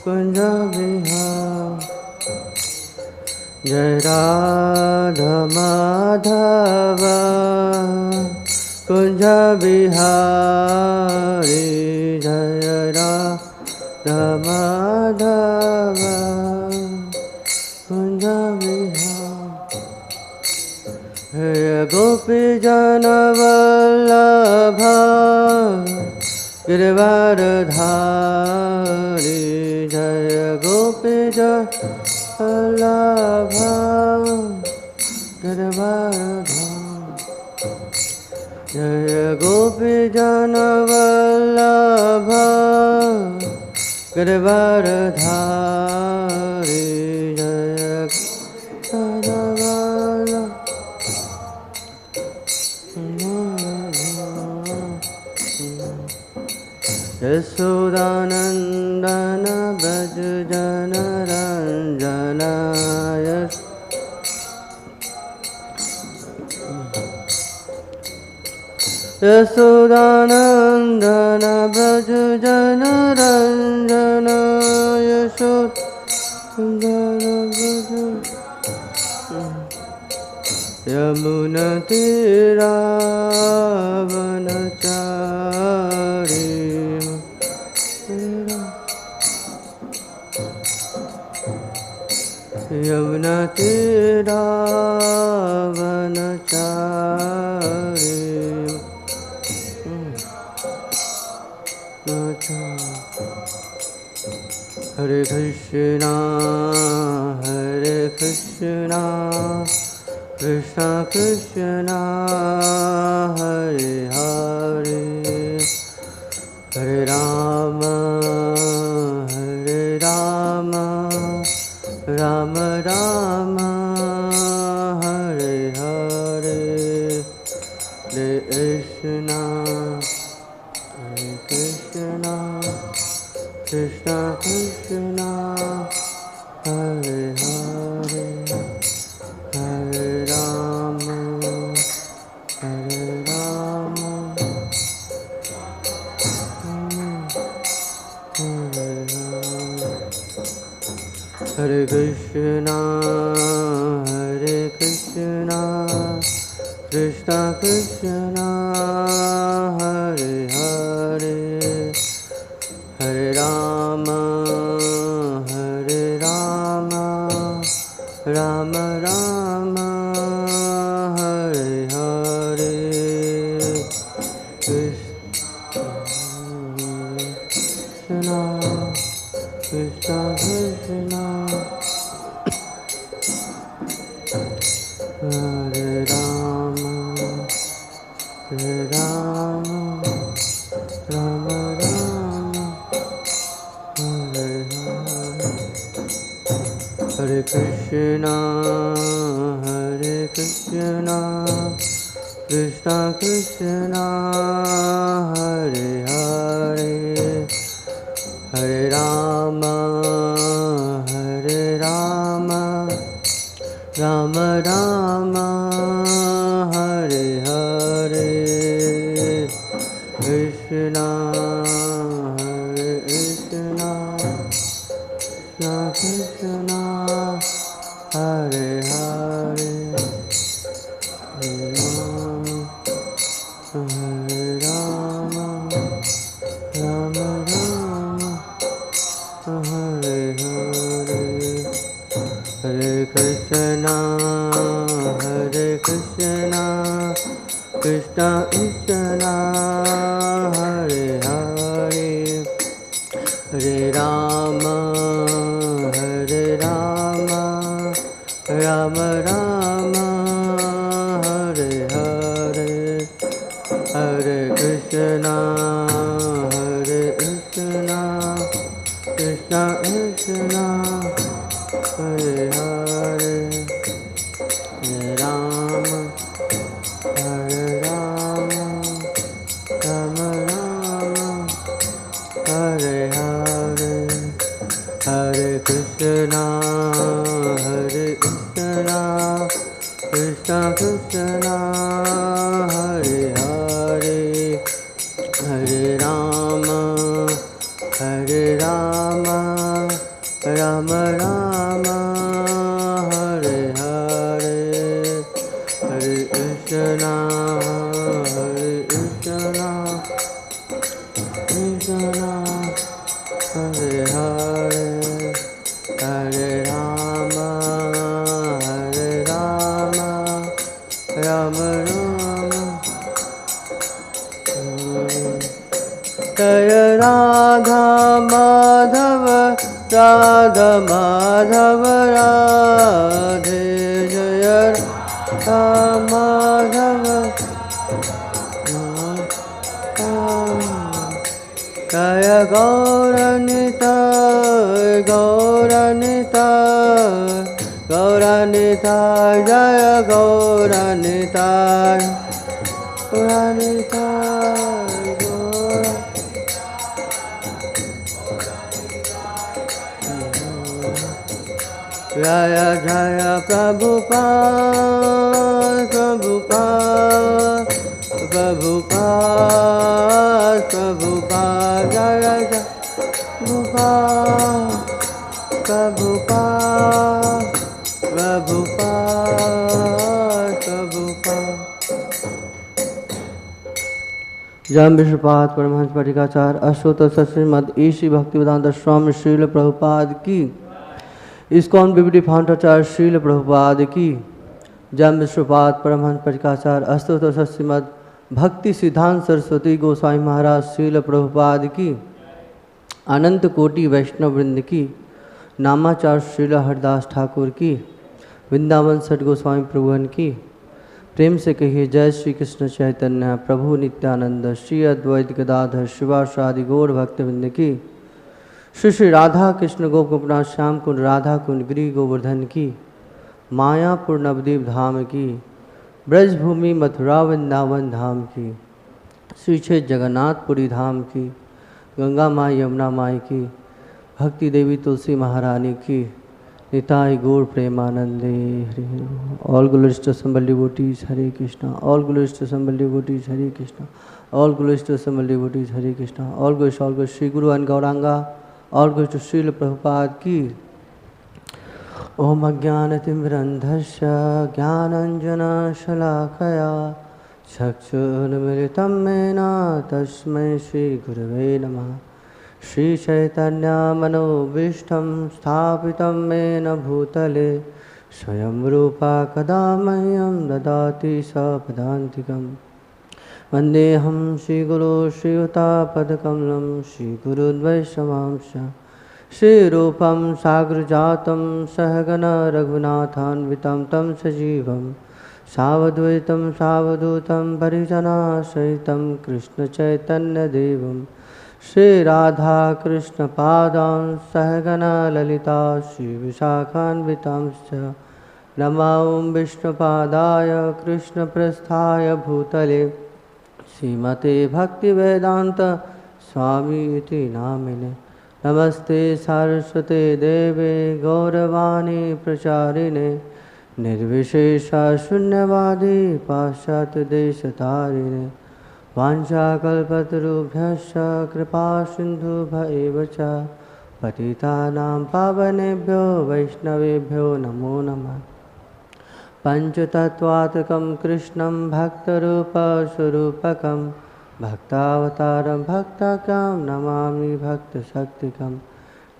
कुंज विहार जय राधा माधव कुंज विहारी जय राधा माधव कुंज विहार हे गोपी जन वल्लभ गिरवारधारी जय गोपी जन वल्लभ गिरवारधारी जय गोपी जन वल्लभ गिरवारधारी जय यशोदानन्दन व्रज जनरञ्जन यशोदानन्दन व्रज जनरञ्जन यमुनतीरावनचारी यमुनतीरावनचारी हरे कृष्णा कृष्ण कृष्ण हरे हरे हरे राम राम राम हरे हरे हरे कृष्णा कृष्ण कृष्ण हरे हरे हरे राम हरे राम हरे हरे कृष्णा कृष्ण कृष्ण हरे हरे हरे राम राम राम हरे हरे कृष्ण कृष्ण कृष्ण हरे राम राम राम हरे हरे हरे कृष्णा कृष्ण कृष्ण हरे हरे हरे राम राम राम हरे हरे कृष्णा हरे Krishna Krishna Hare Hare Hare Ram Ram Ram Hare Hare Hare Krishna Krishna Krishna Hare Hare Hare Ram Ram Ram Hare Hare Hare Krishna Krishna Krishna Hare Hare Hare Ram Ram Ram Hare Hare Hare Krishna Krishna Krishna Hare Hare Hare Ram Ram Rama Hare Hare Hare Krishna Krishna Hare Hare Hare Rama Rama Rama Jaya Radha Madhava Radha Madhava Radhe Jaya Radha Madhava Jaya Gauranitai Gauranitai Gauranitai Jaya Gauranitai Gauranitai Jaya Jaya Prabhupada Prabhupada Prabhupada Prabhupada Jaya Jaya Prabhupada Prabhupada Prabhupada जम विश्वपाद परमहंस परिकाचार अश्वत श्रीमद ईशी भक्तिवेदांत स्वामी श्रील प्रभुपाद की ISKCON बिबटी फाउंडाचार्य Srila Prabhupada की जम विश्वपाद परमहंस परिकाचार अस्तुत श्रीमद भक्ति सिद्धांत सरस्वती गोस्वामी महाराज श्रील प्रभुपाद की अनंत कोटि वैष्णव वृंद की नामाचार्य श्रील हरदास ठाकुर की वृंदावन सठ गोस्वामी प्रभुवन की प्रेम से कहिए जय श्री कृष्ण चैतन्य प्रभु नित्यानंद श्री अद्वैत गदाधर शिवासादि गौर भक्तवृंद की श्री श्री राधा कृष्ण गोपनाथ श्याम कुंड राधा कुंड गिरि गोवर्धन की मायापुर नवदीप धाम की ब्रजभूमि मथुरा वृंदावन धाम की श्री क्षेत्र जगन्नाथपुरी धाम की गंगा माई यमुना माई की भक्ति देवी तुलसी महारानी की निताई गौर प्रेमानंदे हरे all glories to assembled devotees Hare Krishna all glories to assembled devotees Hare Krishna all glories to assembled devotees Hare Krishna all glories Shri guru and Gauranga all glories to Srila Prabhupada की ओम अज्ञानतिमिरन्धस्य ज्ञानाञ्जनशलाकया चक्षुरुन्मिलितं येन तस्मै श्रीगुरवे नमः श्रीचैतन्यमनोभीष्टं स्थापितं येन भूतले स्वयं रूपा कदा मह्यं ददाति सपदान्तिकं वन्देऽहं श्रीगुरो श्रीयुतापदकमलं श्रीगुरुद्वैष्णवांश श्रीरूपं साग्रजातं सहगण रघुनाथान्वितं तं सजीवं सावद्वैतं सावधूतं परिजनासहितं कृष्णचैतन्यदेवं श्रीराधाकृष्णपादां सहगण ललिता श्रीविशाखान्वितांश्च नमो विष्णुपादाय कृष्णप्रस्थाय भूतले श्रीमते भक्तिवेदान्त स्वामी इति नामिने नमस्ते सारस्वते देवे गौरवाणी प्रचारिणे निर्विशेषशून्यवादी पाश्चात्यदेशतारिणे वाञ्छाकल्पतरुभ्यश्च कृपासिन्धुभ्य च पतितानां पावनेभ्यो वैष्णवेभ्यो नमो नमः पञ्चतत्त्वात्मकं कृष्णं भक्तरूपस्वरूपकं भक्तावतारं भक्तकं नमामि भक्तशक्तिकं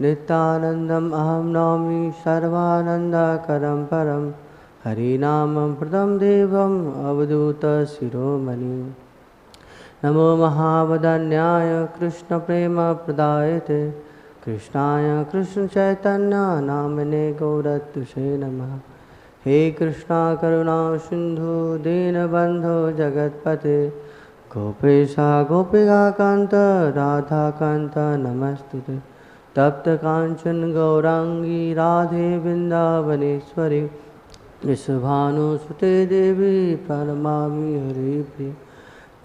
नित्यानन्दम् अहं नौमि सर्वानन्दकरं परं हरिनामं प्रदं देवम् अवधूतशिरोमणिम् नमो महावदन्याय कृष्णप्रेमप्रदायते कृष्णाय कृष्णचैतन्य नामिने गौरत्तुषे नमः हे कृष्णा करुणा सिन्धु दीनबन्धो जगत्पते गोपेशा गोपिकान्त राधाकान्त नमस्तुते तप्त कांचन गौरांगी राधे वृंदावनेश्वरी विश्वभानुसुते देवी प्रणमामि हरिप्रिये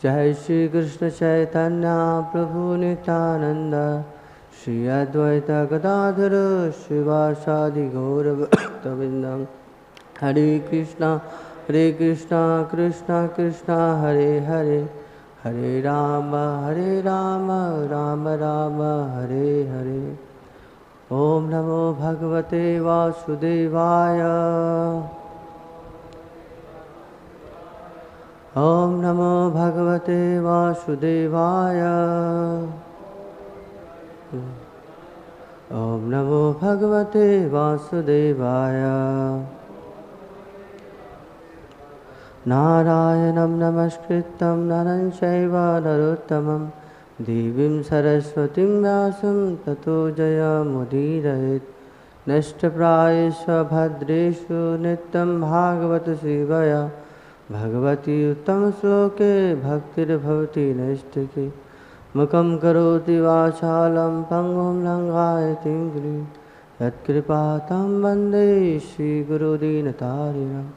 जय श्री कृष्ण चैतन्य प्रभु नित्यानंद श्री अद्वैत गदाधर शिवासादि गौर भक्तवृंदम हरे Krishna Krishna Krishna Hare Hare Hare Ram Ram Ram Hare Hare Om Namo Bhagavate Vasudevaya. Om Namo Bhagavate Vasudevaya. Om Namo Bhagavate Vasudevaya. Narayanam Namaskritam Naran Chaiva Narottamam Devim Saraswatim Vyasam Tato Jayamudiraet. Nashtaprayesva Bhadreshu Nityam Bhagavata Sevaya Bhagavati Uttam Sloke Bhaktir Bhavati Naistake. Mukam Karoti Vachalam Pangum Langayati Gri Yatkripatam Vande Shri Guru Dinatarinam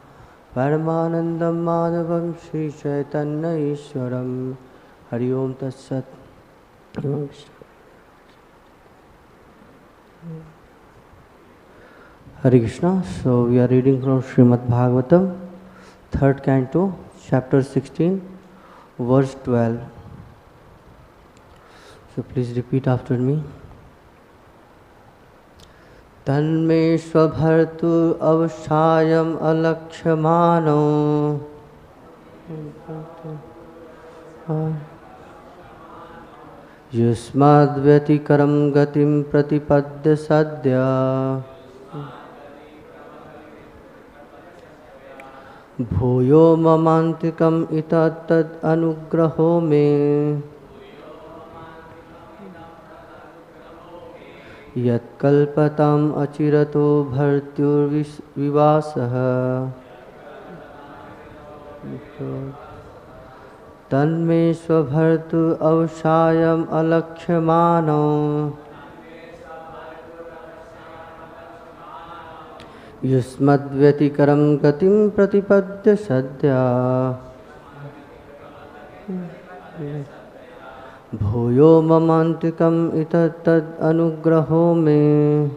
Paramanandam Madhavam Shri Chaitanya Ishwaram. Hari Om Tat Sat. Hare Krishna. So we are reading from Srimad Bhagavatam, 3rd Canto, chapter 16, verse 12. So please repeat after me. Tanme sva-bhartur avasāyam alakṣamāṇau yuṣmad-vyatikrama-gatiṁ pratipadya sadyaḥ bhūyo mamāntikam itāṁ anugraho me kalpatām acirato bhṛtayor vivāsaḥ. Tanme sva-bhartur avasāyam alakṣamāṇau yuṣmad-vyatikrama-gatiṁ pratipadya sadyaḥ bhūyo mamāntikam itāṁ anugraho me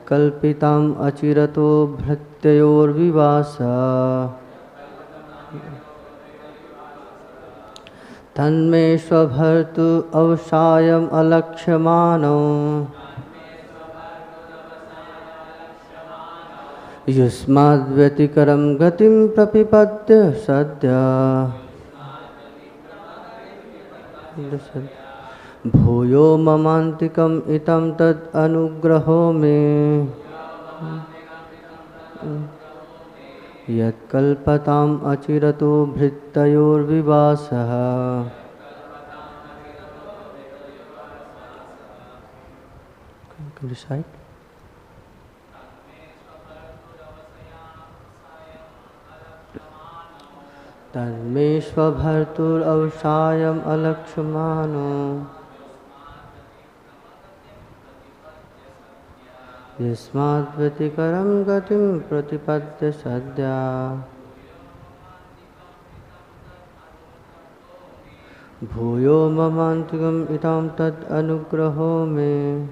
kalpatām acirato bhṛtayor vivāsaḥ. Tanme sva-bhartur avasāyam alakṣamāṇau yuṣmad-vyatikrama-gatiṁ pratipadya sadyaḥ bhūyo mamāntikam itām anugraho me kalpatām acirato bhṛtayor vivāsaḥ. Can you recite? Tanme sva-bhartur avasāyam alakṣamāṇau yuṣmad-vyatikrama-gatiṁ pratipadya sadyaḥ bhūyo mamāntikam itāṁ anugraho me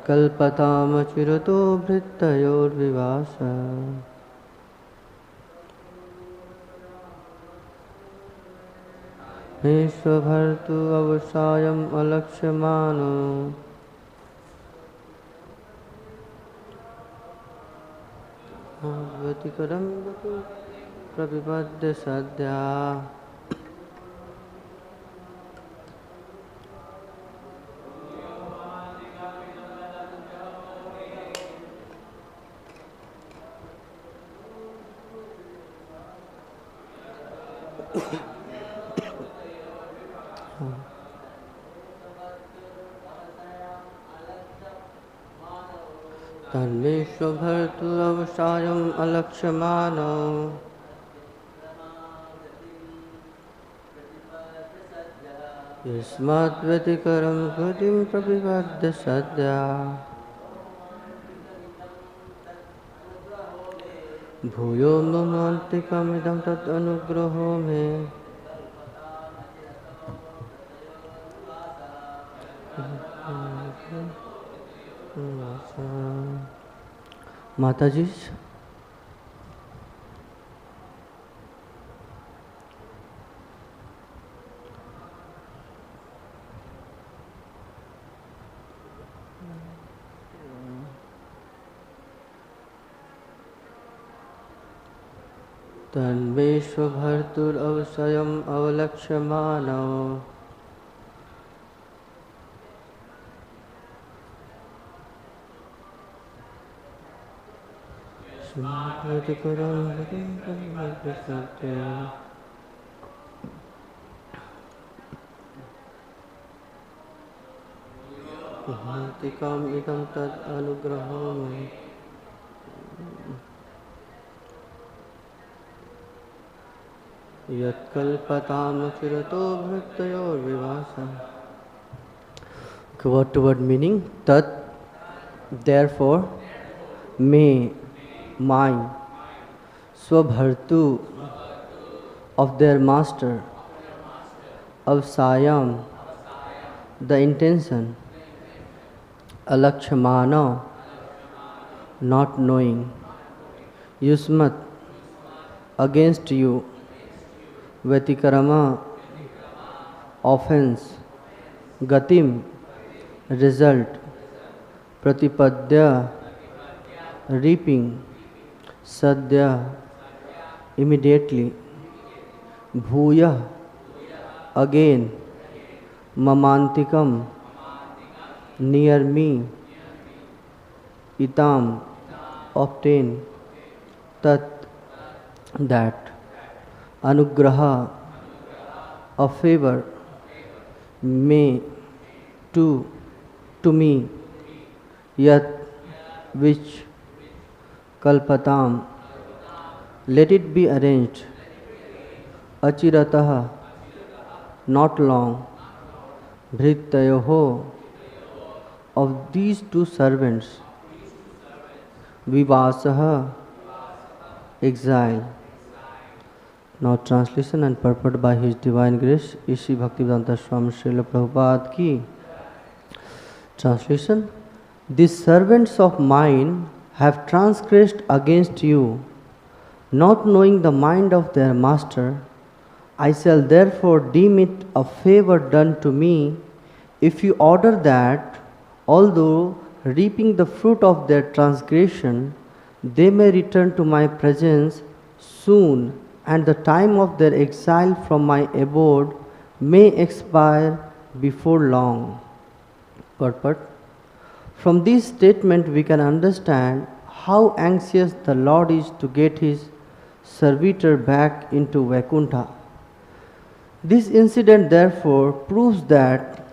kalpatām acirato bhṛtayor vivāsaḥ. Me sva-bhartur avasāyam alakṣamāṇau vyatikrama-gatiṁ pratipadya sadyaḥ Tanme sva-bhartur avasāyam alakṣamāṇau yuṣmad-vyatikrama-gatiṁ pratipadya sadyaḥ bhūyo mamāntikam itāṁ anugraho me Mataji. तन्मे sva-bhartur avasāyam alakṣamāṇau yuṣmad-vyatikrama-gatiṁ mamāntikam itāṁ tad anugraho yat kalpatām acirato bhṛtayor vivāsaḥ. Word to word meaning. Tat, therefore, may, my, sva-bhartur, of their master, avasāyam, the intention, alakṣamāṇau, not knowing, yuṣmat, against you, vyatikrama, offense, gatim, result, pratipadya, reaping, sadyaḥ, immediately, bhūyaḥ, again, mamāntikam, near me, itām, obtain, tat, that, anugraha, a favor, may, to me, yat, which, kalpatām, let it be arranged, aciratāḥ, not long, bhṛtayoḥ, of these two servants, vivāsaḥ, exile. Now translation and purport by His Divine Grace, Sri Bhaktivedanta Swami Srila Prabhupada ki. Translation. These servants of mine have transgressed against you, not knowing the mind of their master. I shall therefore deem it a favor done to me if you order that, although reaping the fruit of their transgression, they may return to my presence soon, and the time of their exile from my abode may expire before long. Purport. From this statement we can understand how anxious the Lord is to get his servitor back into Vaikuntha. This incident therefore proves that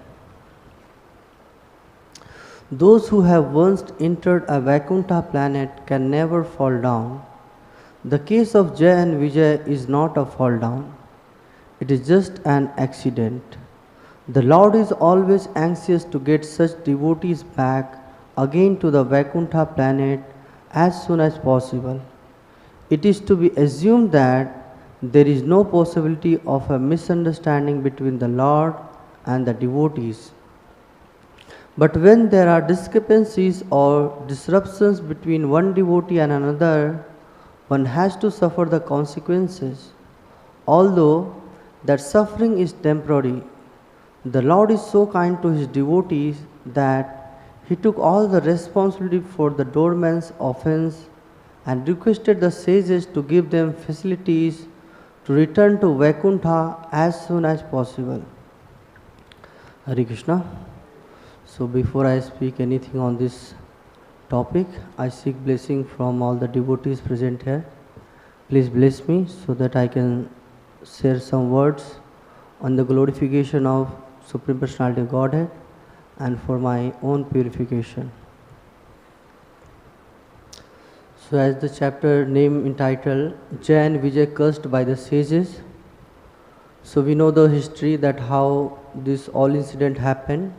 those who have once entered a Vaikuntha planet can never fall down. The case of Jay and Vijay is not a fall down. It is just an accident. The Lord is always anxious to get such devotees back again to the Vaikuntha planet as soon as possible. It is to be assumed that there is no possibility of a misunderstanding between the Lord and the devotees. But when there are discrepancies or disruptions between one devotee and another, one has to suffer the consequences. Although that suffering is temporary, the Lord is so kind to his devotees that he took all the responsibility for the doorman's offense and requested the sages to give them facilities to return to Vaikuntha as soon as possible. Hare Krishna. So before I speak anything on this topic, I seek blessing from all the devotees present here. Please bless me so that I can share some words on the glorification of Supreme Personality of Godhead and for my own purification. So as the chapter name entitled, Jay and Vijay cursed by the sages. So we know the history that how this all incident happened.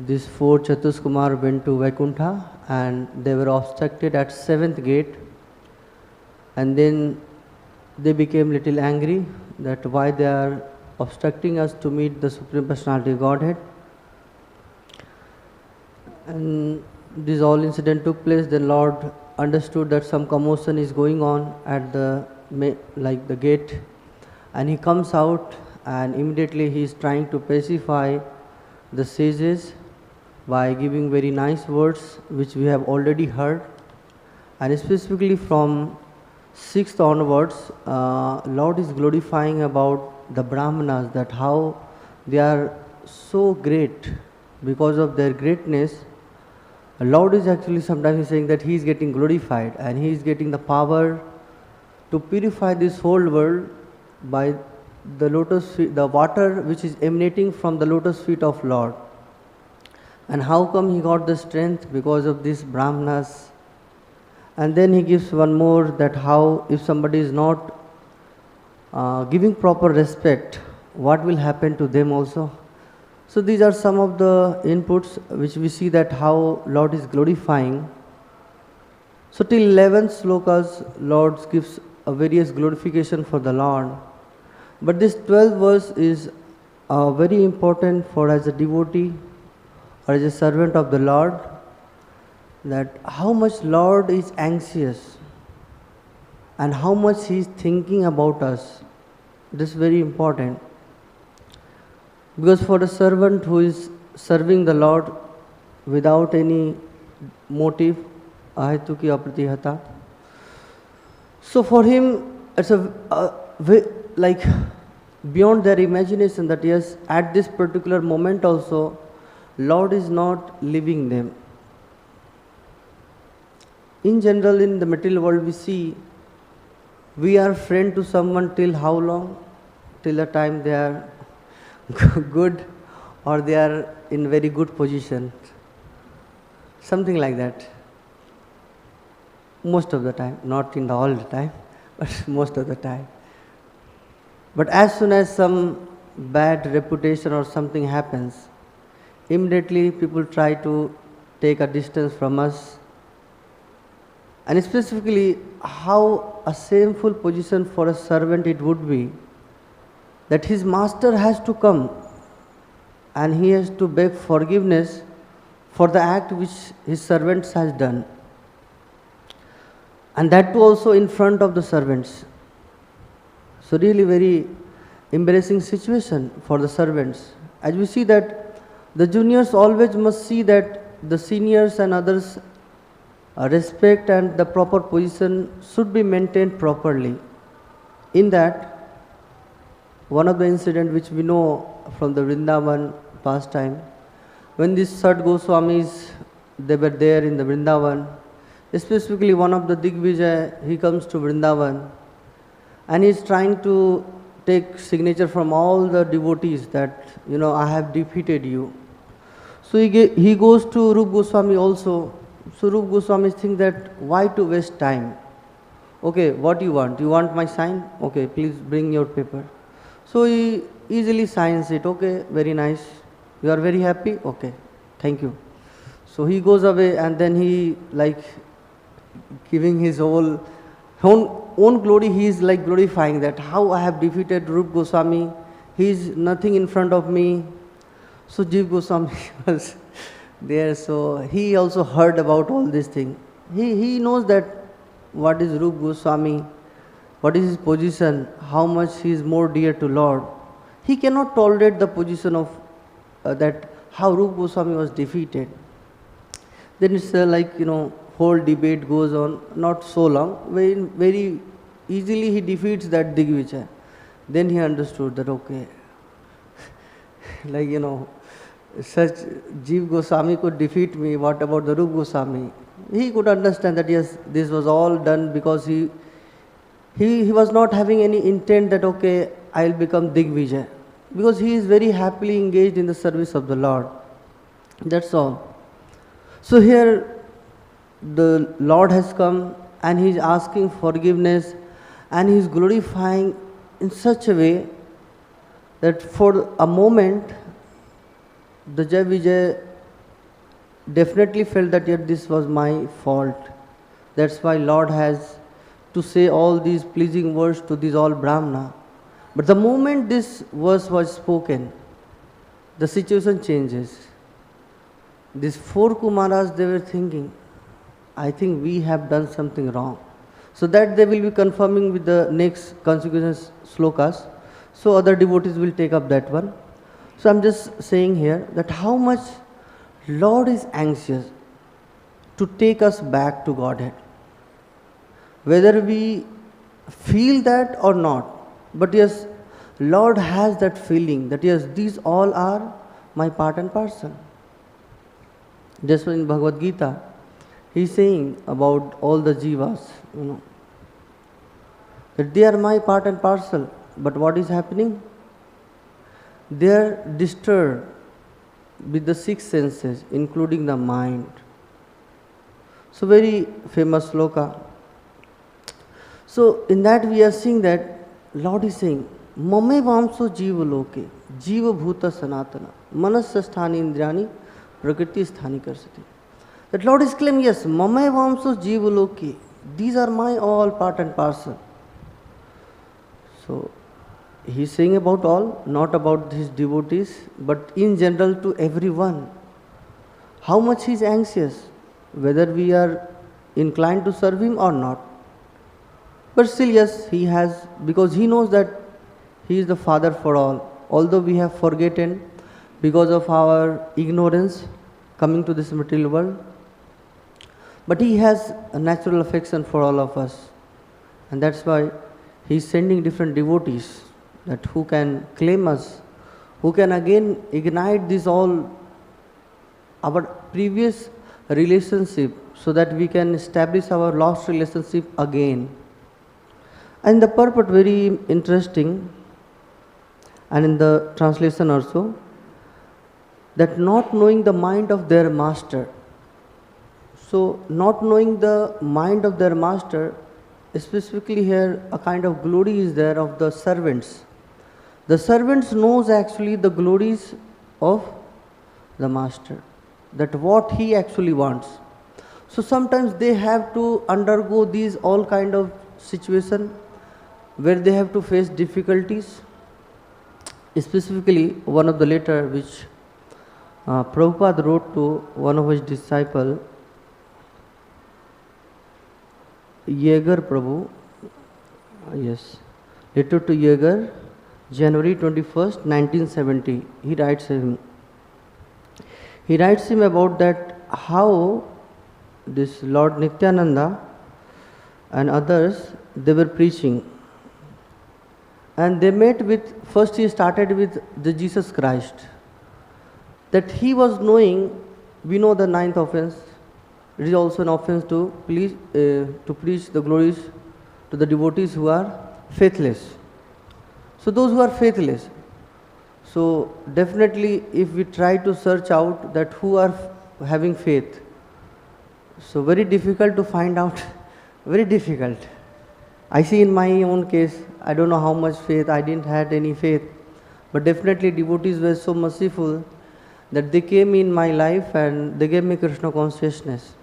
These four Chatuskumar went to Vaikuntha and they were obstructed at 7th gate, and then they became little angry that why they are obstructing us to meet the Supreme Personality of Godhead. And this all incident took place. Then Lord understood that some commotion is going on at the gate, and he comes out and immediately he is trying to pacify the sages by giving very nice words which we have already heard, and specifically from 6th onwards, Lord is glorifying about the Brahmanas, that how they are so great. Because of their greatness, Lord is actually sometimes saying that He is getting glorified and He is getting the power to purify this whole world by the lotus feet, the water which is emanating from the lotus feet of Lord. And how come He got the strength? Because of these Brahmanas. And then He gives one more, that how if somebody is not giving proper respect, what will happen to them also. So these are some of the inputs which we see that how Lord is glorifying. So till 11th slokas, Lord gives a various glorification for the Lord. But this 12th verse is very important for as a devotee or as a servant of the Lord, that how much Lord is anxious and how much He is thinking about us. This is very important. Because for a servant who is serving the Lord without any motive, ahetuki apratihata, so for him it's like beyond their imagination, that yes, at this particular moment also Lord is not leaving them. In general, in the material world, we see we are friend to someone till how long? Till the time they are good or they are in very good position. Something like that. Most of the time, not in all the time, but most of the time. But as soon as some bad reputation or something happens, immediately people try to take a distance from us. And specifically, how a shameful position for a servant it would be, that his master has to come and he has to beg forgiveness for the act which his servants has done. And that too also in front of the servants. So really very embarrassing situation for the servants. As we see that the juniors always must see that the seniors and others respect and the proper position should be maintained properly. In that, one of the incident which we know from the Vrindavan pastime, when these Sad Goswamis, they were there in the Vrindavan, specifically one of the Digvijay, he comes to Vrindavan and he is trying to take signature from all the devotees that, I have defeated you. So he goes to Rup Goswami also. So Rup Goswami thinks that why to waste time? Okay, what you want? You want my sign? Okay, please bring your paper. So he easily signs it. Okay, very nice. You are very happy? Okay, thank you. So he goes away and then he like giving his own glory, he is like glorifying that how I have defeated Rup Goswami. He is nothing in front of me. So Jiv Goswami was there, so he also heard about all this thing. He knows that what is Rup Goswami, what is his position, how much he is more dear to Lord. He cannot tolerate the position of that how Rup Goswami was defeated. Then it's whole debate goes on, not so long, very easily he defeats that Digvijay. Then he understood that okay, such Jiv Goswami could defeat me, what about the Rup Goswami? He could understand that yes, this was all done because he was not having any intent that okay, I'll become Digvijay. Because he is very happily engaged in the service of the Lord. That's all. So here the Lord has come and he is asking forgiveness and he is glorifying in such a way that for a moment the Jai Vijay definitely felt that yet this was my fault. That's why Lord has to say all these pleasing words to these all Brahmana. But the moment this verse was spoken, the situation changes. These four Kumaras, they were thinking, I think we have done something wrong. So that they will be confirming with the next consequences slokas. So other devotees will take up that one. So I'm just saying here that how much Lord is anxious to take us back to Godhead. Whether we feel that or not. But yes, Lord has that feeling that yes, these all are my part and parcel. Just in Bhagavad Gita, he is saying about all the jivas, that they are my part and parcel. But what is happening? They are disturbed with the six senses, including the mind. So very famous sloka. So in that we are seeing that Lord is saying, Mame vamso jiva loke, jiva bhuta sanatana, manasya sthani indrani, prakriti sthani karsati. That Lord is claiming, yes, Mame vamso jiva loke, these are my all part and parcel. So he is saying about all, not about his devotees, but in general to everyone. How much he is anxious, whether we are inclined to serve him or not. But still, yes, he has, because he knows that he is the Father for all. Although we have forgotten because of our ignorance coming to this material world, but he has a natural affection for all of us. And that's why he is sending different devotees that who can claim us, who can again ignite this all, our previous relationship, so that we can establish our lost relationship again. And the purport very interesting, and in the translation also, that not knowing the mind of their master. So not knowing the mind of their master, specifically here a kind of glory is there of the servants. The servants knows actually the glories of the master, that what he actually wants. So sometimes they have to undergo these all kind of situation where they have to face difficulties. Specifically, one of the letter which Prabhupada wrote to one of his disciple, Yeager Prabhu, yes, letter to Yeager, January 21st, 1970. He writes him about that how this Lord Nityananda and others, they were preaching. And they met with, first he started with the Jesus Christ. That he was knowing, we know the ninth offense, it is also an offense to preach the glories to the devotees who are faithless. So those who are faithless, so definitely if we try to search out that who are having faith, so very difficult to find out, very difficult. I see in my own case, I don't know how much faith, I didn't have any faith, but definitely devotees were so merciful that they came in my life and they gave me Krishna consciousness.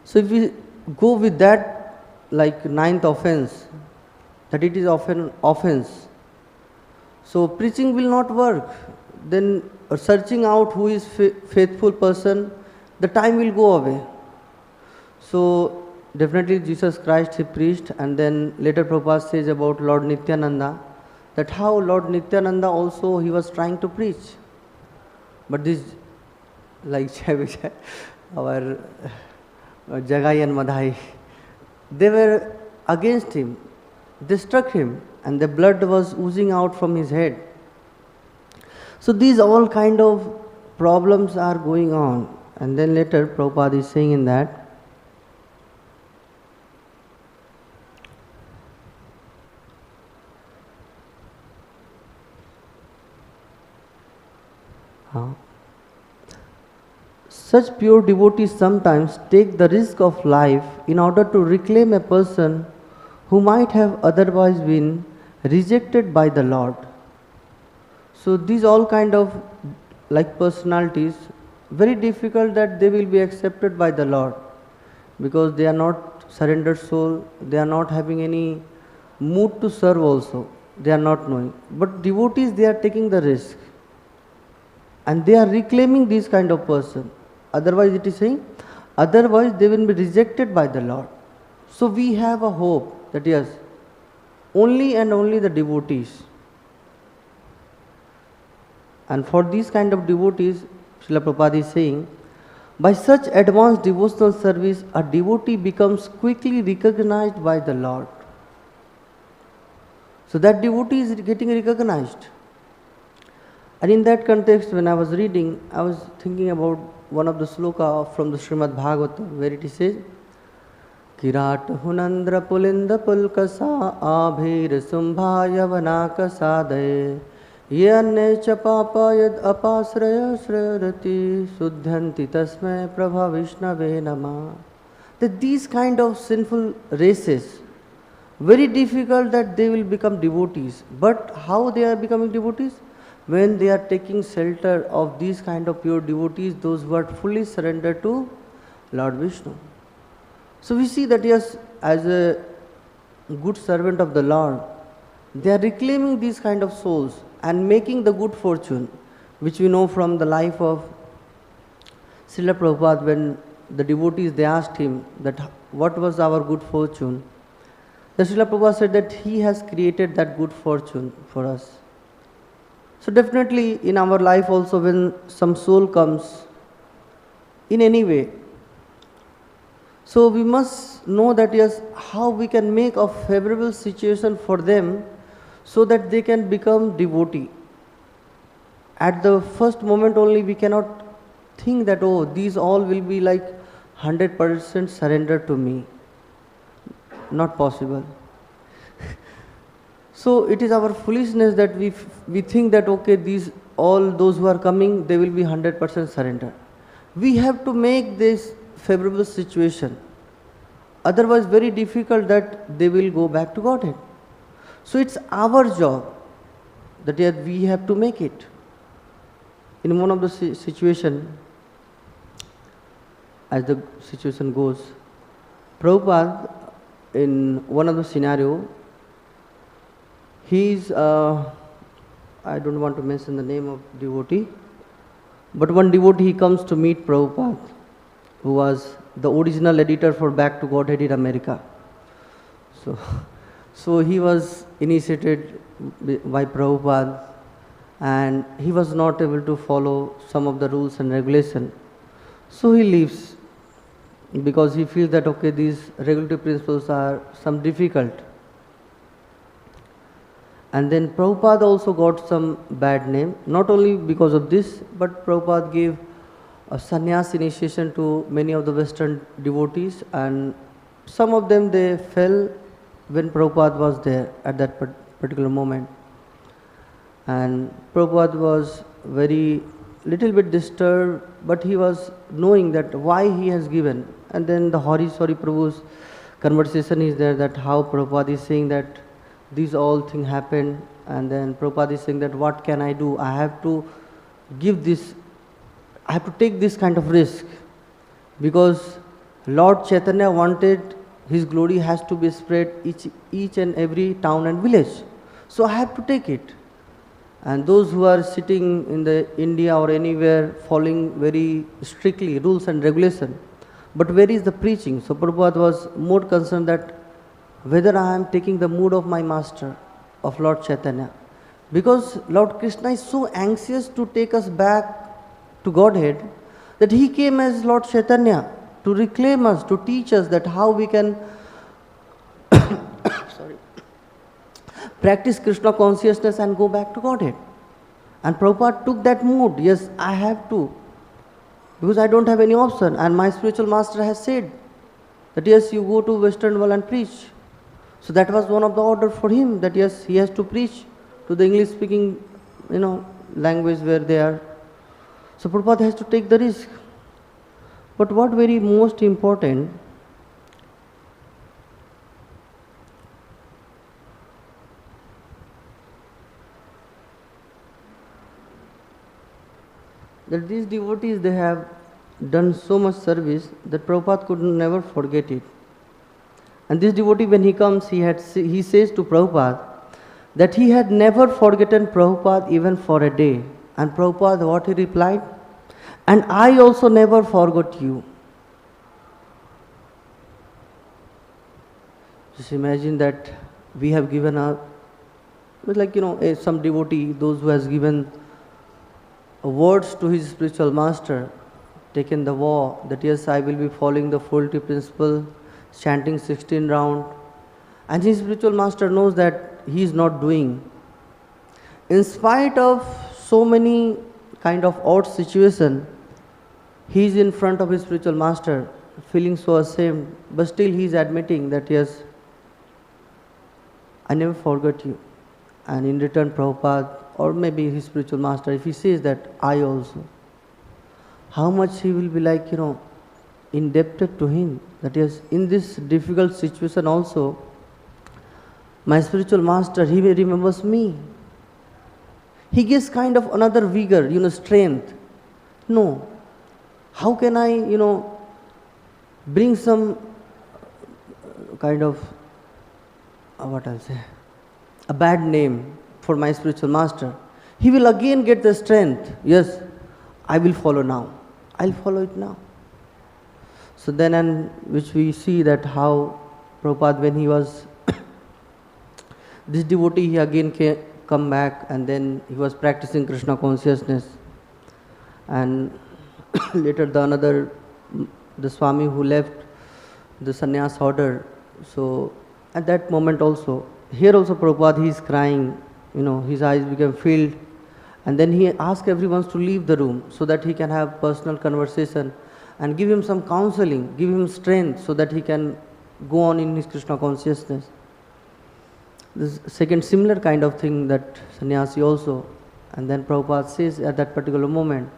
So if we go with that like ninth offense, that it is often offense, so preaching will not work. Then searching out who is faithful person, the time will go away. So definitely Jesus Christ he preached, and then later Prabhupada says about Lord Nityananda, that how Lord Nityananda also he was trying to preach. But this, like our Jagai and Madhai, they were against him. They struck him and the blood was oozing out from his head. So these all kind of problems are going on. And then later Prabhupada is saying in that, such pure devotees sometimes take the risk of life in order to reclaim a person who might have otherwise been rejected by the Lord. So these all kind of like personalities, very difficult that they will be accepted by the Lord, because they are not surrendered soul, they are not having any mood to serve also, they are not knowing. But devotees, they are taking the risk and they are reclaiming this kind of person. Otherwise it is saying, otherwise they will be rejected by the Lord. So we have a hope that yes, only and only the devotees. And for these kind of devotees, Srila Prabhupada is saying, By such advanced devotional service, a devotee becomes quickly recognized by the Lord. So that devotee is getting recognized. And in that context, when I was reading, I was thinking about one of the sloka from the Srimad Bhagavatam, where it says, Kirat hunandra pulinda pulkasa abhir sumbhaya vanaka sadaya Yanne cha papa yad apasraya shrarati suddhanti tasmai prabha vishnave nama. That these kind of sinful races, very difficult that they will become devotees. But how they are becoming devotees? When they are taking shelter of these kind of pure devotees, those who are fully surrendered to Lord Vishnu. So we see that yes, as a good servant of the Lord, they are reclaiming these kind of souls and making the good fortune, which we know from the life of Srila Prabhupada, when the devotees, they asked him that what was our good fortune. The Srila Prabhupada said that he has created that good fortune for us. So definitely in our life also, when some soul comes in any way, so we must know that yes, how we can make a favorable situation for them so that they can become devotee. At the first moment only we cannot think that, oh, these all will be like 100% surrender to me. Not possible. So it is our foolishness that we think that okay, these all those who are coming, they will be 100% surrender. We have to make this favorable situation. Otherwise very difficult that they will go back to Godhead. So it's our job that we have to make it. In one of the situation, as the situation goes, Prabhupada, in one of the scenario, he is, I don't want to mention the name of devotee, but one devotee, he comes to meet Prabhupada, who was the original editor for Back to Godhead in America. So he was initiated by Prabhupada, and he was not able to follow some of the rules and regulations. So he leaves because he feels that okay, these regulatory principles are some difficult. And then Prabhupada also got some bad name, not only because of this, but Prabhupada gave a sannyas initiation to many of the Western devotees, and some of them, they fell when Prabhupada was there at that particular moment. And Prabhupada was very little bit disturbed, but he was knowing that why he has given. And then the Hari Sari Prabhu's conversation is there, that how Prabhupada is saying that these all things happened, and then Prabhupada is saying that what can I do? I have to give this, I have to take this kind of risk, because Lord Chaitanya wanted his glory has to be spread each and every town and village. So I have to take it. And those who are sitting in the India or anywhere following very strictly rules and regulation, but where is the preaching? So Prabhupada was more concerned that whether I am taking the mood of my master, of Lord Chaitanya. Because Lord Krishna is so anxious to take us back to Godhead, that he came as Lord Chaitanya to reclaim us, to teach us that how we can practice Krishna consciousness and go back to Godhead. And Prabhupada took that mood, yes, I have to, because I don't have any option, and my spiritual master has said that yes, you go to Western world and preach. So that was one of the order for him, that yes, he has to preach to the English speaking, language where they are. So Prabhupada has to take the risk. But what very most important, that these devotees, they have done so much service that Prabhupada could never forget it. And this devotee, when he comes, he says to Prabhupada that he had never forgotten Prabhupada even for a day. And Prabhupada, what he replied? And I also never forgot you. Just imagine that we have given some devotee, those who has given words to his spiritual master, taken the vow that yes, I will be following the 40 principle, chanting 16 round, and his spiritual master knows that he is not doing. In spite of so many kind of odd situation, he is in front of his spiritual master, feeling so ashamed, but still he is admitting that yes, I never forgot you. And in return, Prabhupada, or maybe his spiritual master, if he says that I also, how much he will be like, indebted to him. That is, in this difficult situation also, my spiritual master, he remembers me. He gives kind of another vigor, strength. No. How can I, bring some kind of, what I'll say, a bad name for my spiritual master? He will again get the strength. Yes, I will follow now. I'll follow it now. So then, and which we see that how Prabhupada, when he was this devotee, he again come back, and then he was practicing Krishna consciousness. And later the Swami who left the sannyas order, so at that moment also, here also Prabhupada, he is crying, his eyes became filled, and then he asked everyone to leave the room so that he can have personal conversation and give him some counseling, give him strength so that he can go on in his Krishna consciousness. This second similar kind of thing that sannyasi also, and then Prabhupada says at that particular moment,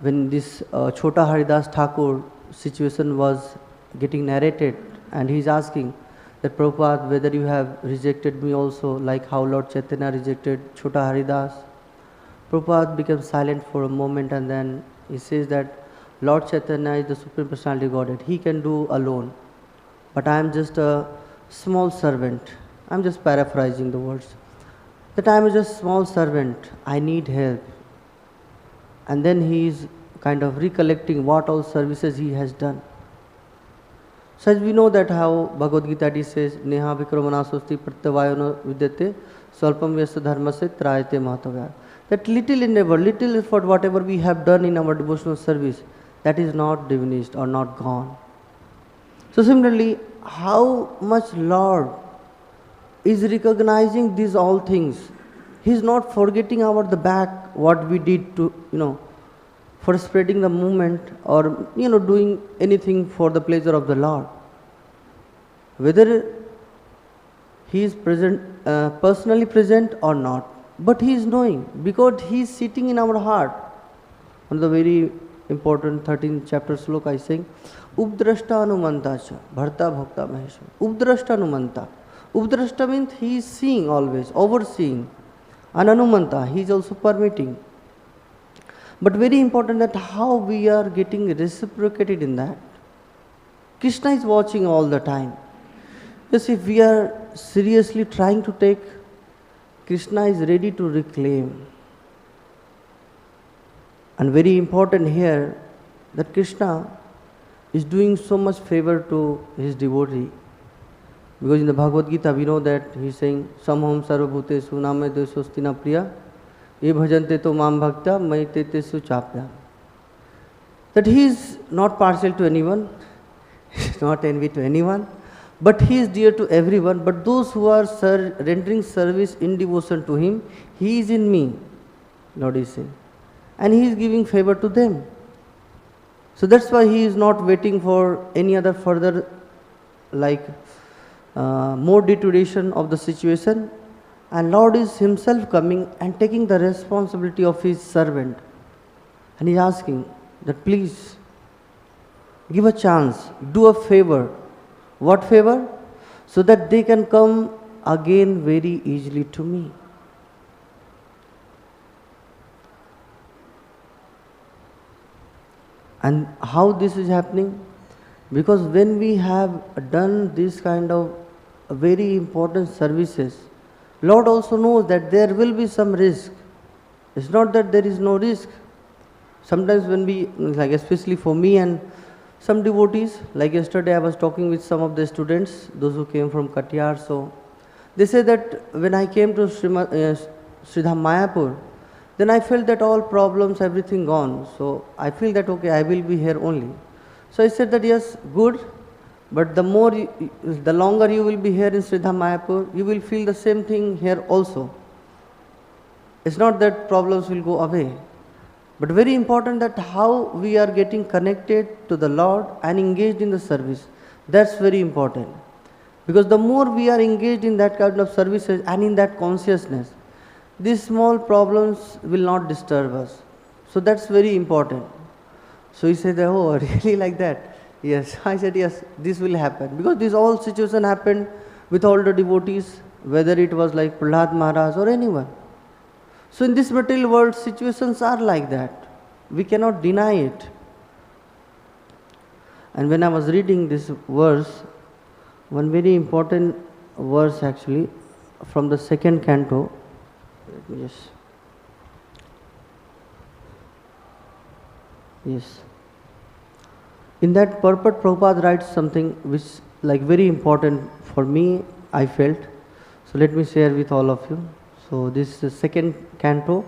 when this Chota Haridas Thakur situation was getting narrated, and he is asking that Prabhupada, whether you have rejected me also, like how Lord Chaitanya rejected Chota Haridas. Prabhupada became silent for a moment, and then he says that Lord Chaitanya is the Supreme Personality Godhead. He can do alone, but I am just a small servant. I am just paraphrasing the words. That I am just a small servant. I need help. And then he is kind of recollecting what all services he has done. So as we know that how Bhagavad Gita says, Neha vikramanasosti pratyavayano vidyate svalpam vyasa dharmasya trayate mahatavya. That little endeavor, little effort, whatever we have done in our devotional service, that is not diminished or not gone. So similarly, how much Lord is recognizing these all things. He is not forgetting about the back what we did to, for spreading the movement or, doing anything for the pleasure of the Lord. Whether he is present, personally present or not, but he is knowing because he is sitting in our heart. One of the very important 13th chapter sloka is saying, Updrashta anumanta cha, bharta bhokta mahesha. Updrashta anumanta. Updrashta means he is seeing always, overseeing. And anumanta, he is also permitting. But very important that how we are getting reciprocated in that. Krishna is watching all the time. Yes, if we are seriously trying to take, Krishna is ready to reclaim. And very important here that Krishna is doing so much favor to his devotee. Because in the Bhagavad Gita we know that he is saying, Samham sarvabhutesu name desostina priya ye bhajante to mam bhakta mai tetesu chapya. That he is not partial to anyone, he is not envy to anyone, but he is dear to everyone. But those who are rendering service in devotion to him, he is in me, Lord is saying. And he is giving favor to them. So that's why he is not waiting for any other further more deterioration of the situation, and Lord is himself coming and taking the responsibility of his servant, and he is asking that please give a chance, do a favor. What favor? So that they can come again very easily to me. And how this is happening? Because when we have done this kind of very important services, Lord also knows that there will be some risk. It's not that there is no risk. Sometimes when we, especially for me and some devotees, like yesterday I was talking with some of the students, those who came from Katiyar, so they say that when I came to Sridham Mayapur, then I felt that all problems, everything gone. So I feel that okay, I will be here only. So I said that yes, good, but the longer you will be here in Sridham Mayapur, you will feel the same thing here also. It's not that problems will go away, but very important that how we are getting connected to the Lord and engaged in the service. That's very important. Because the more we are engaged in that kind of services and in that consciousness, these small problems will not disturb us. So that's very important. So he said, oh, really like that? Yes. I said, yes, this will happen. Because this all situation happened with all the devotees, whether it was like Prahlad Maharaj or anyone. So in this material world, situations are like that. We cannot deny it. And when I was reading this verse, one very important verse actually from the second canto, let me just, yes. In that purport, Prabhupada writes something which like very important for me, I felt. So let me share with all of you. So this is the second canto,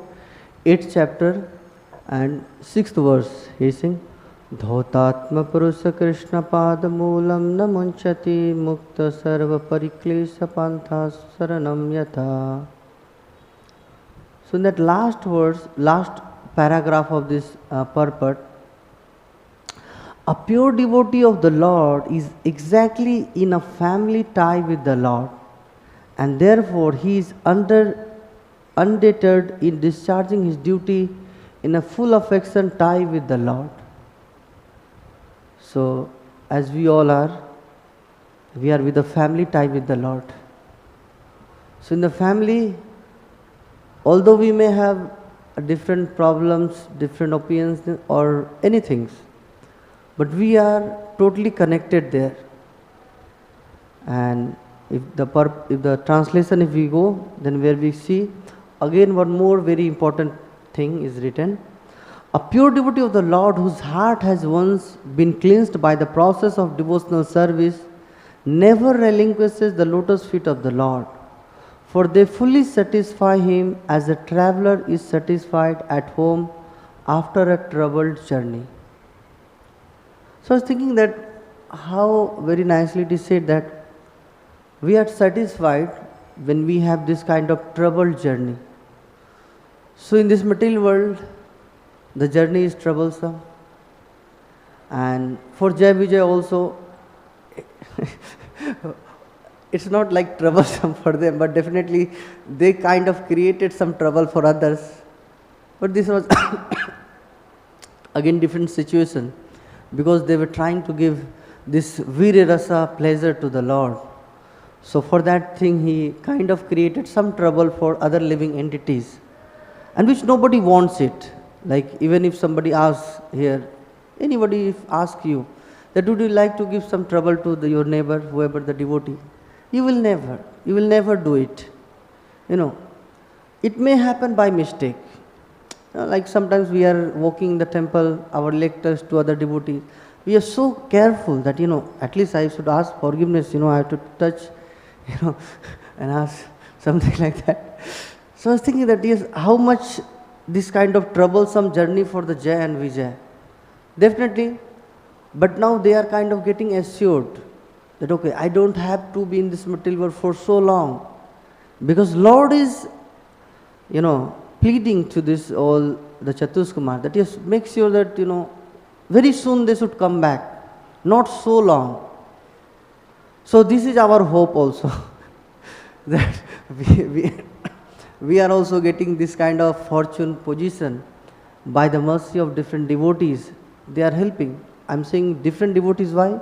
8th chapter and 6th verse. He is saying, Dhautatma Purusha Krishna Pada Moolam na munchati mukta sarva pariklesha pantha saranam yatha. So in that last verse, last paragraph of this purport, a pure devotee of the Lord is exactly in a family tie with the Lord, and therefore he is undeterred in discharging his duty in a full affection tie with the Lord. So, as we all are, we are with a family tie with the Lord. So in the family, although we may have different problems, different opinions or anything, but we are totally connected there. And if the translation, if we go, then where we see, again one more very important thing is written. A pure devotee of the Lord whose heart has once been cleansed by the process of devotional service never relinquishes the lotus feet of the Lord, for they fully satisfy him as a traveler is satisfied at home after a troubled journey. So I was thinking that how very nicely it is said that we are satisfied when we have this kind of troubled journey. So in this material world, the journey is troublesome, and for Jai Vijay also, it's not like troublesome for them, but definitely they kind of created some trouble for others. But this was again different situation, because they were trying to give this Virya Rasa pleasure to the Lord. So for that thing he kind of created some trouble for other living entities, and which nobody wants it. Like even if somebody asks here, anybody if asks you that would you like to give some trouble to your neighbor, whoever the devotee, you will never do it. It may happen by mistake. Like sometimes we are walking in the temple, our leg touches to other devotees. We are so careful that at least I should ask forgiveness. I have to touch, and ask something like that. So I was thinking that yes, how much this kind of troublesome journey for the Jai and Vijay. Definitely, but now they are kind of getting assured that okay, I don't have to be in this material world for so long, because Lord is, pleading to this all the Chatuskumar that yes, make sure that very soon they should come back, not so long. So this is our hope also that we are also getting this kind of fortune position by the mercy of different devotees. They are helping. I am saying different devotees. Why?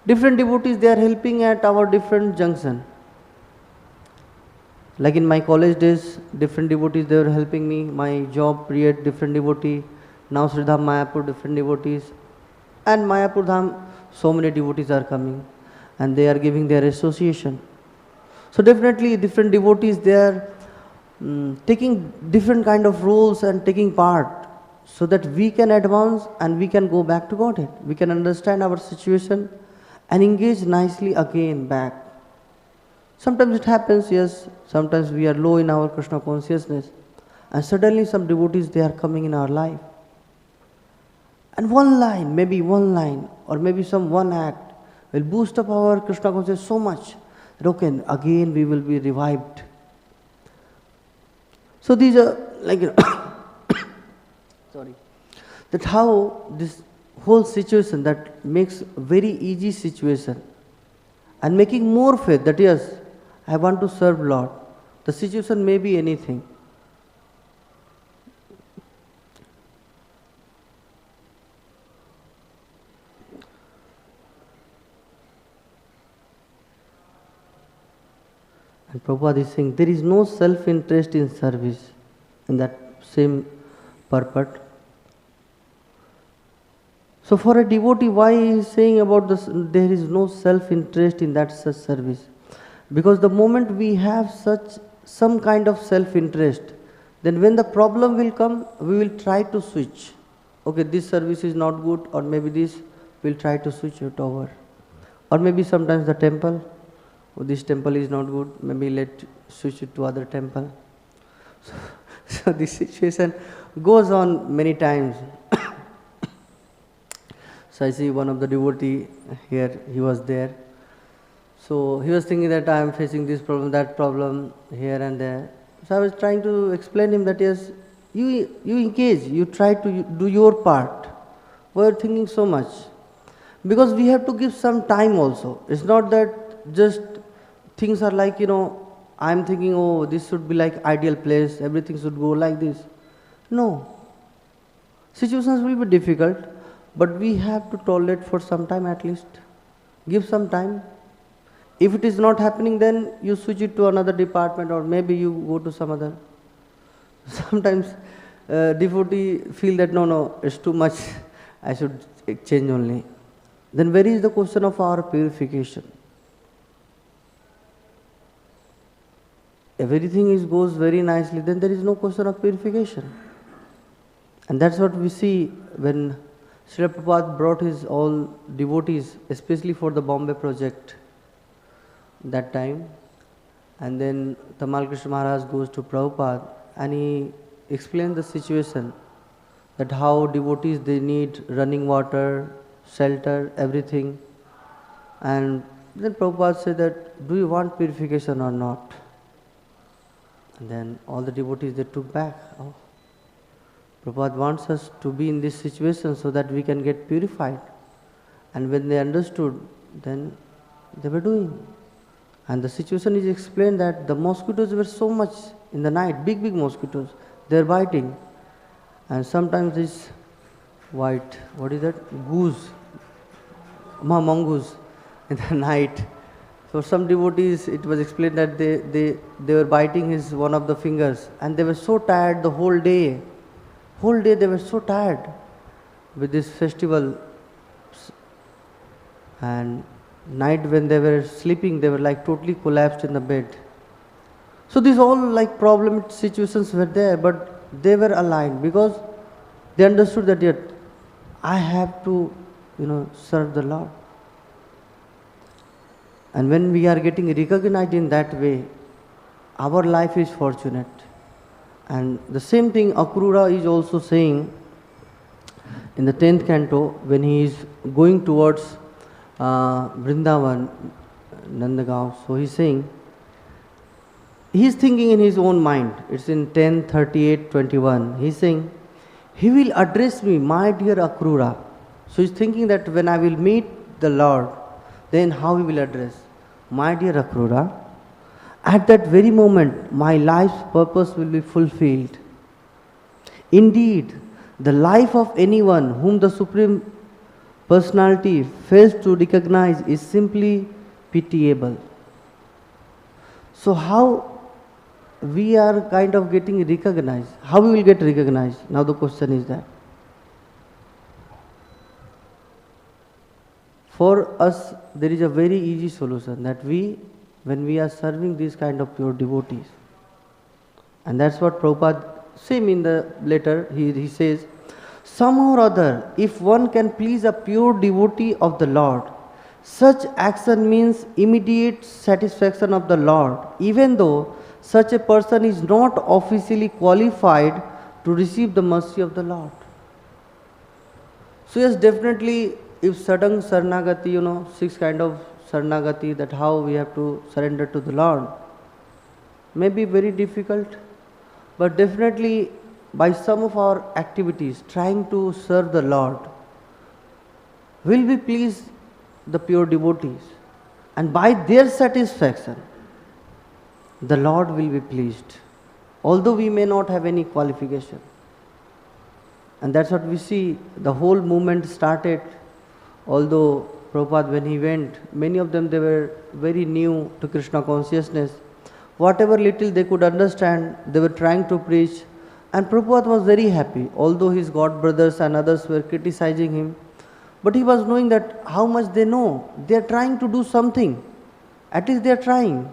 Different devotees, they are helping at our different junction. Like in my college days, different devotees, they were helping me. My job period, different devotee. Now Sridham Mayapur, different devotees. And Mayapur Dham, so many devotees are coming, and they are giving their association. So definitely different devotees, they are taking different kind of roles and taking part, so that we can advance and we can go back to Godhead. We can understand our situation and engage nicely again back. Sometimes it happens, yes, sometimes we are low in our Krishna consciousness. and suddenly some devotees, they are coming in our life. And one line, maybe one line, or maybe some one act will boost up our Krishna consciousness so much that okay, again we will be revived. So these are like, sorry, that how this whole situation that makes very easy situation and making more faith that yes, I want to serve Lord. The situation may be anything. And Prabhupada is saying there is no self-interest in service in that same purport. So for a devotee, why he is saying about this, there is no self-interest in that such service? Because the moment we have some kind of self-interest, then when the problem will come, we will try to switch. Okay, this service is not good, or maybe this, we'll try to switch it over. Or maybe sometimes the temple, oh, this temple is not good, maybe let's switch it to other temple. So this situation goes on many times. So I see one of the devotee here, he was there. So he was thinking that I am facing this problem, that problem, here and there. So I was trying to explain him that yes, you engage, you try to do your part. Why are you thinking so much? Because we have to give some time also. It's not that just things are like, I am thinking, oh, this should be like ideal place, everything should go like this. No. Situations will be difficult, but we have to tolerate for some time at least. Give some time. If it is not happening, then you switch it to another department, or maybe you go to some other. Sometimes devotee feel that no, it's too much, I should change only. Then where is the question of our purification? If everything goes very nicely, then there is no question of purification. And that's what we see when Srila Prabhupada brought his all devotees, especially for the Bombay project that time. And then Tamal Krishna Maharaj goes to Prabhupada and he explained the situation, that how devotees, they need running water, shelter, everything. And then Prabhupada said that, do you want purification or not? And then all the devotees, they took back. Oh, Prabhupada wants us to be in this situation so that we can get purified. And when they understood, then they were doing. And the situation is explained that the mosquitoes were so much in the night, big mosquitoes, they are biting. And sometimes this white, what is that? Goose, mongoose in the night. So some devotees, it was explained that they were biting one of the fingers, and they were so tired the whole day. Whole day they were so tired with this festival. And night when they were sleeping, they were like totally collapsed in the bed. So these all like problem situations were there, but they were aligned because they understood that yet I have to, serve the Lord. And when we are getting recognized in that way, our life is fortunate. And the same thing Akrura is also saying in the 10th canto when he is going towards Vrindavan, Nandagaon. So he's saying, he's thinking in his own mind. It's in 10:38:21. He's saying, he will address me, my dear Akrura. So he's thinking that when I will meet the Lord, then how he will address, my dear Akrura. At that very moment, my life's purpose will be fulfilled. Indeed, the life of anyone whom the Supreme Personality fails to recognize is simply pitiable. So how we are kind of getting recognized? How we will get recognized? Now the question is that. For us, there is a very easy solution that when we are serving these kind of pure devotees, and that's what Prabhupada, same in the letter, he says, somehow or other, if one can please a pure devotee of the Lord, such action means immediate satisfaction of the Lord, even though such a person is not officially qualified to receive the mercy of the Lord. So yes, definitely, if sadang sarnagati, 6 kind of sarnagati, that how we have to surrender to the Lord, may be very difficult, but definitely by some of our activities, trying to serve the Lord, will we please the pure devotees, and by their satisfaction, the Lord will be pleased, although we may not have any qualification. And that's what we see. The whole movement started, although Prabhupada, when he went, many of them, they were very new to Krishna consciousness. Whatever little they could understand, they were trying to preach. And Prabhupada was very happy, although his god brothers and others were criticizing him. But he was knowing that how much they know. They are trying to do something. At least they are trying.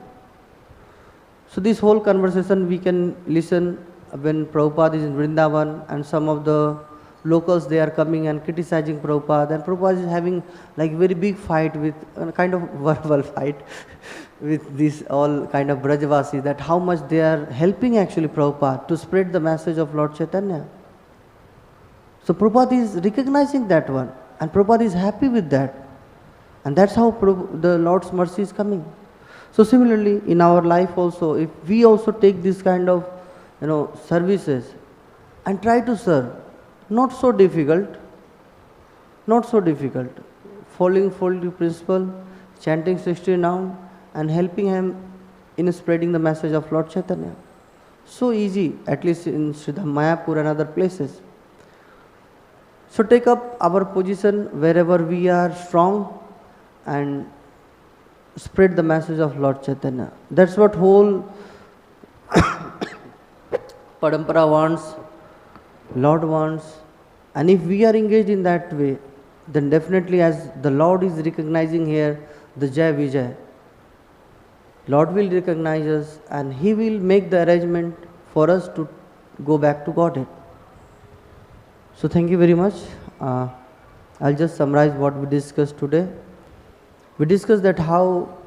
So this whole conversation we can listen when Prabhupada is in Vrindavan, and some of the locals, they are coming and criticizing Prabhupada, and Prabhupada is having like very big fight with a kind of verbal fight with this all kind of Brajavasi, that how much they are helping actually Prabhupada to spread the message of Lord Chaitanya. So Prabhupada is recognizing that one, and Prabhupada is happy with that, and that's how the Lord's mercy is coming. So similarly in our life also, if we also take this kind of services and try to serve, not so difficult, following principle, chanting 60 now, and helping him in spreading the message of Lord Chaitanya. So easy, at least in Mayapur and other places. So take up our position wherever we are strong and spread the message of Lord Chaitanya. That's what whole Parampara wants, Lord wants. And if we are engaged in that way, then definitely, as the Lord is recognizing here, the Jai Vijay, Lord will recognize us and He will make the arrangement for us to go back to Godhead. So thank you very much. I'll just summarize what we discussed today. We discussed that how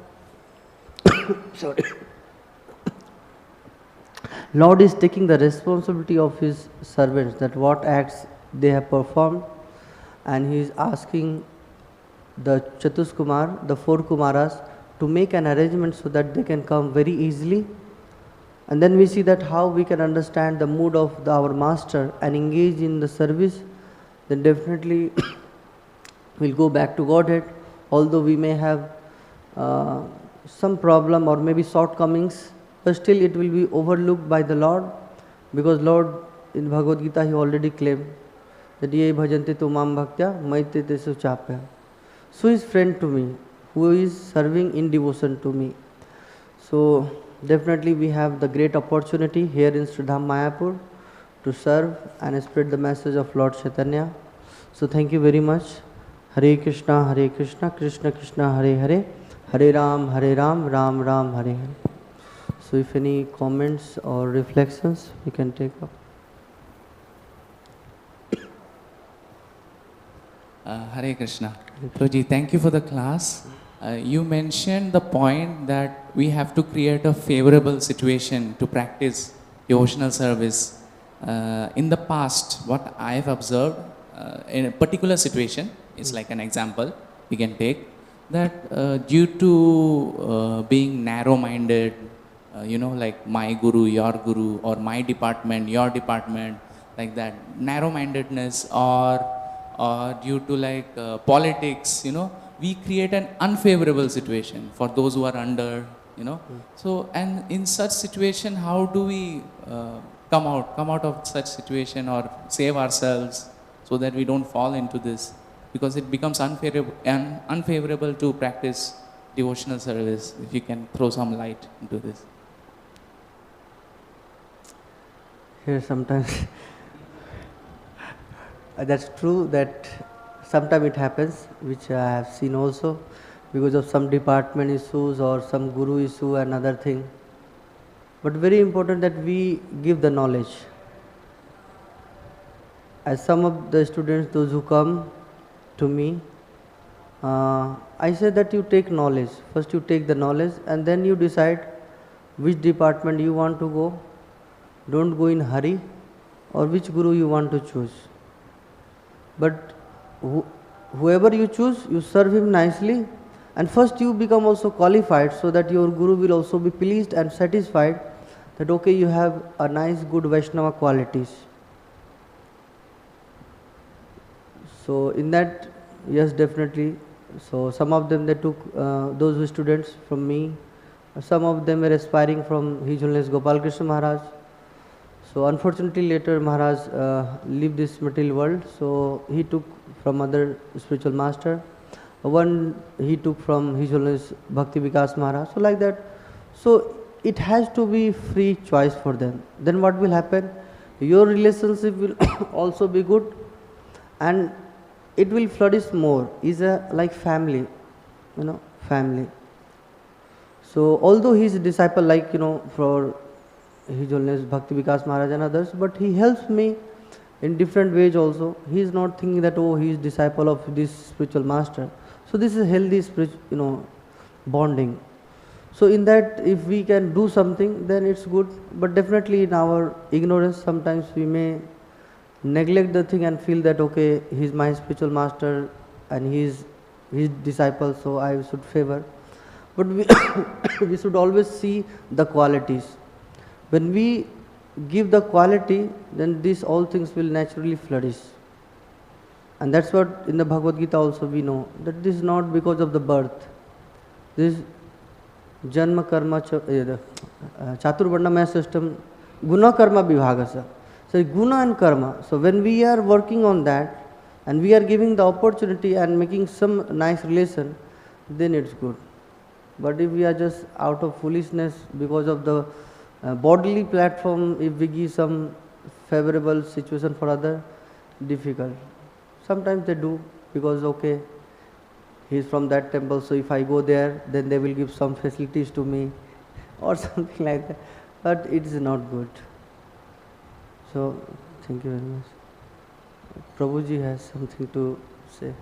Lord is taking the responsibility of His servants, that what acts they have performed, and He is asking the Chatuskumar, the 4 Kumaras, to make an arrangement so that they can come very easily. And then we see that how we can understand the mood of our master and engage in the service, then definitely we'll go back to Godhead, although we may have some problem or maybe shortcomings, but still it will be overlooked by the Lord, because Lord in Bhagavad Gita, He already claimed that ye bhajante tu mam bhaktya maite te suchapya. So He is friend to me, who is serving in devotion to me. So definitely we have the great opportunity here in Sridham Mayapur to serve and spread the message of Lord Chaitanya. So thank you very much. Hare Krishna, Krishna Krishna, Hare Hare, Hare Ram, Ram Ram, Hare Hare. So if any comments or reflections, we can take up. Hare Krishna. Prabhuji, thank you for the class. You mentioned the point that we have to create a favorable situation to practice devotional service. In the past, what I have observed in a particular situation, is like an example we can take, that due to being narrow-minded, like my guru, your guru, or my department, your department, like that, narrow-mindedness, or due to like politics, we create an unfavorable situation for those who are under, So, and in such situation, how do we come out of such situation or save ourselves so that we don't fall into this? Because it becomes unfavorable to practice devotional service. If you can throw some light into this. Here sometimes that's true that sometimes it happens, which I have seen also, because of some department issues or some guru issue and other thing. But very important that we give the knowledge. As some of the students, those who come to me, I say that you take knowledge. First you take the knowledge and then you decide which department you want to go, don't go in hurry, or which guru you want to choose. But whoever you choose, you serve him nicely, and first you become also qualified, so that your guru will also be pleased and satisfied that okay, you have a nice good Vaishnava qualities. So in that, yes, definitely. So some of them, they took those students from me. Some of them were aspiring from His Holiness Gopal Krishna Maharaj. So unfortunately later Maharaj left this material world, so he took from other spiritual master. One he took from His Holiness Bhakti Vikas Maharaj. So like that. So it has to be free choice for them. Then what will happen? Your relationship will also be good, and it will flourish more. Is a like family, family. So although he is a disciple, like for His Holiness Bhakti Vikas Maharaj and others, but he helps me in different ways also. He is not thinking that he is disciple of this spiritual master. So this is healthy spiritual, bonding. So in that, if we can do something, then it's good. But definitely in our ignorance, sometimes we may neglect the thing and feel that okay, he is my spiritual master and he is his disciple, so I should favor. But we should always see the qualities. When we give the quality, then these all things will naturally flourish. And that's what in the Bhagavad Gita also we know, that this is not because of the birth. This janma karma chaturvarnamaya system, guna karma vibhagasa. So guna and karma. So when we are working on that and we are giving the opportunity and making some nice relation, then it's good. But if we are just out of foolishness because of the bodily platform, if we give some favorable situation for other, difficult. Sometimes they do because okay, he is from that temple, so if I go there, then they will give some facilities to me or something like that. But it is not good. So thank you very much. Prabhuji has something to say.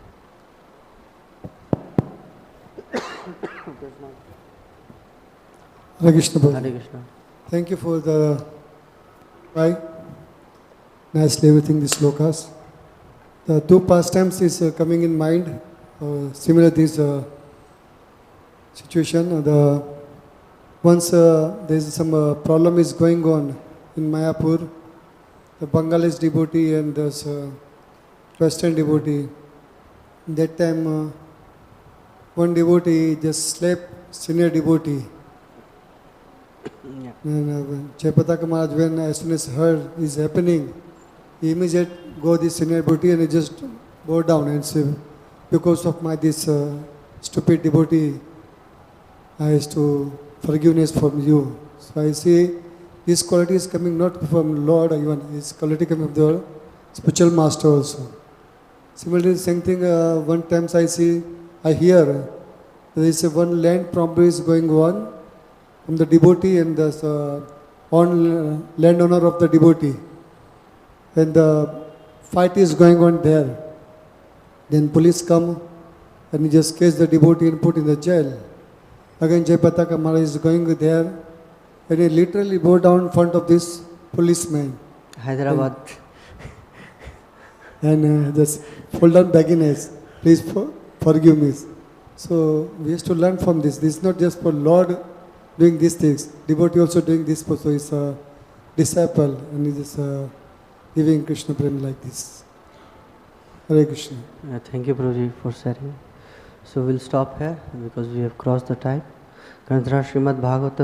Hare Krishna. Hare Krishna. Thank you for the nicely everything these slokas. The two pastimes is coming in mind, similar this situation. Once there is some problem is going on in Mayapur, the Bengalis devotee and this Western devotee. That time one devotee just slapped senior devotee. Yeah. And Chaitanya Maharaj, when as soon as heard is happening, he immediately go this senior devotee and he just bow down and say, because of my this stupid devotee, I ask to forgiveness from you. So I see this quality is coming not from Lord, even this quality coming from the spiritual master also. Similarly, same thing. One time I hear there is one land problem is going on from the devotee and the landowner of the devotee, and the fight is going on there. Then police come and he just catch the devotee and put in the jail. Again, Jaipataka Maharaj is going there and he literally bow down in front of this policeman. Hyderabad. And just fall down begging us, please forgive me. So we have to learn from this. This is not just for Lord doing these things. Devotee also doing this. So he's a disciple and he is giving Krishna Prem like this. Hare Krishna. Thank you, Prabhuji, for sharing. So we'll stop here because we have crossed the time. Srimad Bhagavatam